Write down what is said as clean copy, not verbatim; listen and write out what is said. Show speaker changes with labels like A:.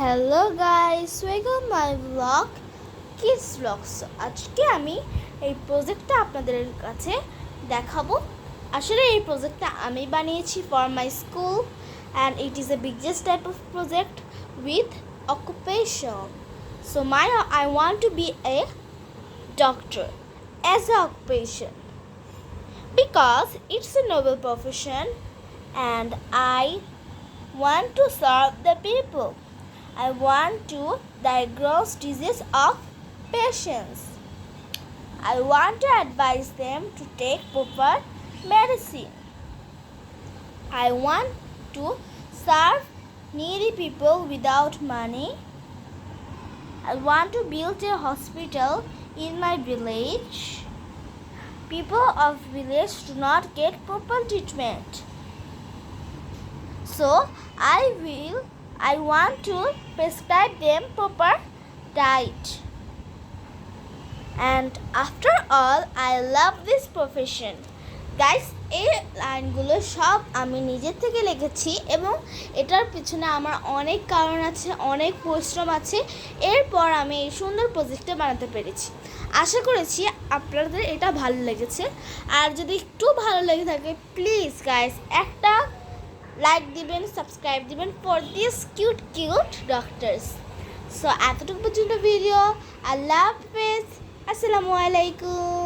A: Hello guys, welcome my blog kids blogs. আজকে আমি এই প্রজেক্টটা আপনাদের কাছে দেখাবো। আসলে এই প্রজেক্টটা আমি বানিয়েছি for my school and it is a biggest type of project with occupation. So I want to be a doctor as an occupation because it's a noble profession and I want to serve the people. I want to diagnose disease of patients. I want to advise them to take proper medicine. I want to serve needy people without money. I want to build a hospital in my village. People of village do not get proper treatment. So I want to prescribe them proper diet. And after all, I love this profession. Guys, এই লাইনগুলো সব আমি নিজের থেকে লিখেছি এবং এটার পিছনে আমার অনেক কারণ আছে, অনেক পরিশ্রম আছে। এরপর আমি এই সুন্দর প্রজেক্টটা বানাতে পেরেছি। আশা করেছি আপনাদের এটা ভালো লেগেছে। আর যদি একটু ভালো লেগে থাকে প্লিজ গাইস একটা লাইক দিবেন, সাবস্ক্রাইব দিবেন for this cute doctors. So এতটুকু পর্যন্ত ভিডিও। আল্লাহ হাফেজ, আসসালামু আলাইকুম।